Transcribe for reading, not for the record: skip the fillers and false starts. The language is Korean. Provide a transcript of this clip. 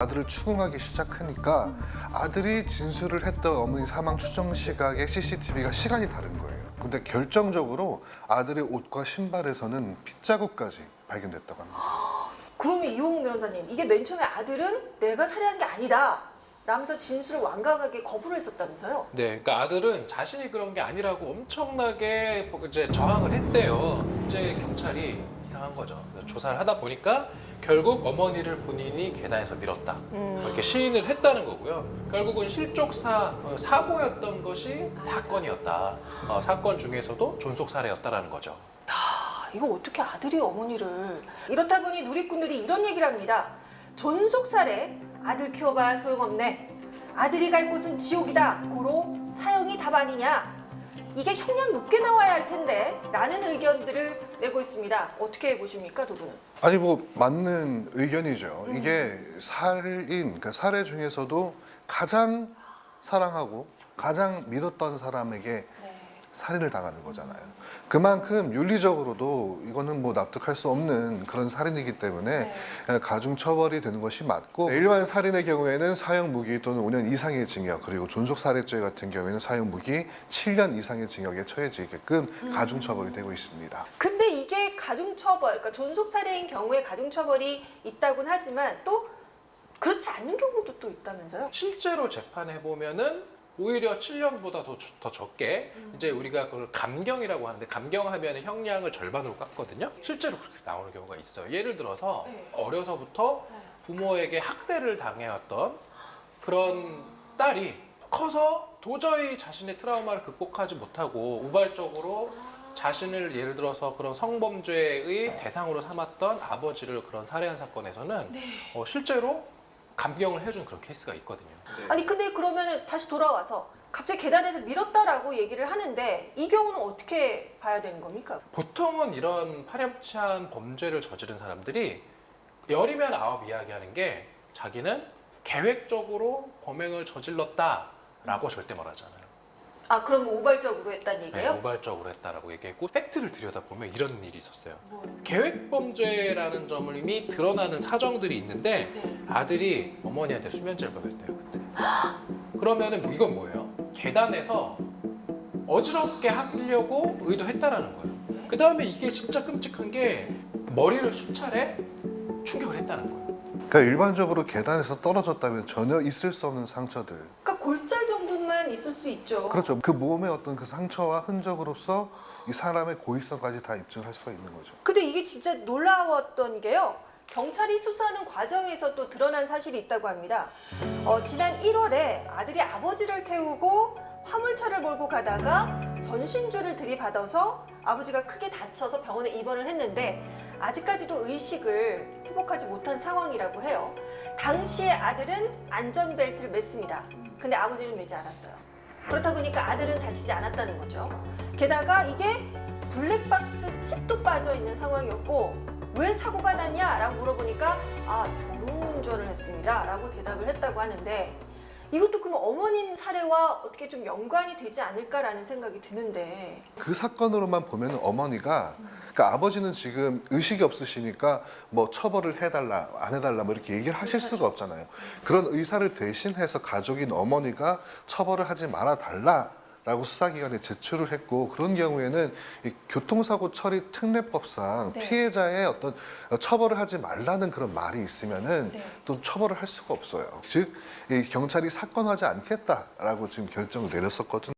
아들을 추궁하기 시작하니까 아들이 진술을 했던 어머니 사망 추정 시각의 CCTV가 시간이 다른 거예요. 근데 결정적으로 아들의 옷과 신발에서는 핏자국까지 발견됐다고 합니다. 그러면 이호웅 변호사님, 이게 맨 처음에 아들은 내가 살해한 게 아니다 라면서 진술을 완강하게 거부를 했었다면서요? 네, 그러니까 아들은 자신이 그런 게 아니라고 엄청나게 이제 저항을 했대요. 이제 경찰이 이상한 거죠. 그래서 조사를 하다 보니까 결국 어머니를 본인이 계단에서 밀었다. 이렇게 시인을 했다는 거고요. 결국은 사고였던 것이 사건이었다. 사건 중에서도 존속 살해였다라는 거죠. 이거 어떻게 아들이 어머니를... 이렇다 보니 누리꾼들이 이런 얘기를 합니다. 존속살해, 아들 키워봐야 소용없네. 아들이 갈 곳은 지옥이다. 고로 사형이 답 아니냐. 이게 형량 높게 나와야 할 텐데 라는 의견들을 내고 있습니다. 어떻게 보십니까, 두 분은? 아니 뭐 맞는 의견이죠. 이게 그러니까 살해 중에서도 가장 사랑하고 가장 믿었던 사람에게 살인을 당하는 거잖아요. 그만큼 윤리적으로도 이거는 뭐 납득할 수 없는 그런 살인이기 때문에 가중 처벌이 되는 것이 맞고, 일반 살인의 경우에는 사형 무기 또는 5년 이상의 징역, 그리고 존속 살해죄 같은 경우에는 사형 무기 7년 이상의 징역에 처해지게끔 가중 처벌이 되고 있습니다. 근데 이게 가중 처벌, 그러니까 존속 살해인 경우에 가중 처벌이 있다곤 하지만 또 그렇지 않는 경우도 또 있다면서요? 실제로 재판해 보면은 오히려 7년보다 더 적게 이제 우리가 그걸 감경이라고 하는데, 감경하면 형량을 절반으로 깎거든요. 실제로 그렇게 나오는 경우가 있어요. 예를 들어서 어려서부터 부모에게 학대를 당해왔던 그런 딸이 커서 도저히 자신의 트라우마를 극복하지 못하고 우발적으로 자신을 예를 들어서 그런 성범죄의 대상으로 삼았던 아버지를 그런 살해한 사건에서는 실제로 감경을 해준 그런 케이스가 있거든요. 아니 근데 그러면 다시 돌아와서 갑자기 계단에서 밀었다라고 얘기를 하는데 이 경우는 어떻게 봐야 되는 겁니까? 보통은 이런 파렴치한 범죄를 저지른 사람들이 열이면 아홉 이야기하는 게 자기는 계획적으로 범행을 저질렀다라고 절대 말하잖아요. 아 그럼 우발적으로 했다는 네, 얘기예요? 우발적으로 했다라고 얘기했고, 팩트를 들여다보면 이런 일이 있었어요. 계획범죄라는 점을 이미 드러나는 사정들이 있는데 아들이 어머니한테 수면제를 먹였대요 그때. 그러면은 뭐 이건 뭐예요? 계단에서 어지럽게 하려고 의도했다라는 거예요. 그 다음에 이게 진짜 끔찍한 게 머리를 수차례 충격을 했다는 거예요. 그러니까 일반적으로 계단에서 떨어졌다면 전혀 있을 수 없는 상처들. 그러니까 골절 정도만 있을 수 있죠. 그렇죠. 그 몸의 어떤 그 상처와 흔적으로서 이 사람의 고의성까지 다 입증할 수가 있는 거죠. 근데 이게 진짜 놀라웠던 게요. 경찰이 수사하는 과정에서 또 드러난 사실이 있다고 합니다. 지난 1월에 아들이 아버지를 태우고 화물차를 몰고 가다가 전신줄을 들이받아서 아버지가 크게 다쳐서 병원에 입원을 했는데 아직까지도 의식을 회복하지 못한 상황이라고 해요. 당시에 아들은 안전벨트를 맸습니다. 근데 아버지는 매지 않았어요. 그렇다 보니까 아들은 다치지 않았다는 거죠. 게다가 이게 블랙박스 칩도 빠져 있는 상황이었고, 왜 사고가 났냐라고 물어보니까 졸음운전을 했습니다 라고 대답을 했다고 하는데, 이것도 그럼 어머님 살해와 어떻게 좀 연관이 되지 않을까라는 생각이 드는데. 그 사건으로만 보면 어머니가, 그러니까 아버지는 지금 의식이 없으시니까 뭐 처벌을 해달라 안 해달라 뭐 이렇게 얘기를 하실 수가 없잖아요. 그런 의사를 대신해서 가족인 어머니가 처벌을 하지 말아 달라 라고 수사기관에 제출을 했고, 그런 경우에는 이 교통사고 처리 특례법상 피해자의 어떤 처벌을 하지 말라는 그런 말이 있으면은 또 처벌을 할 수가 없어요. 즉, 이 경찰이 사건화하지 않겠다라고 지금 결정을 내렸었거든요.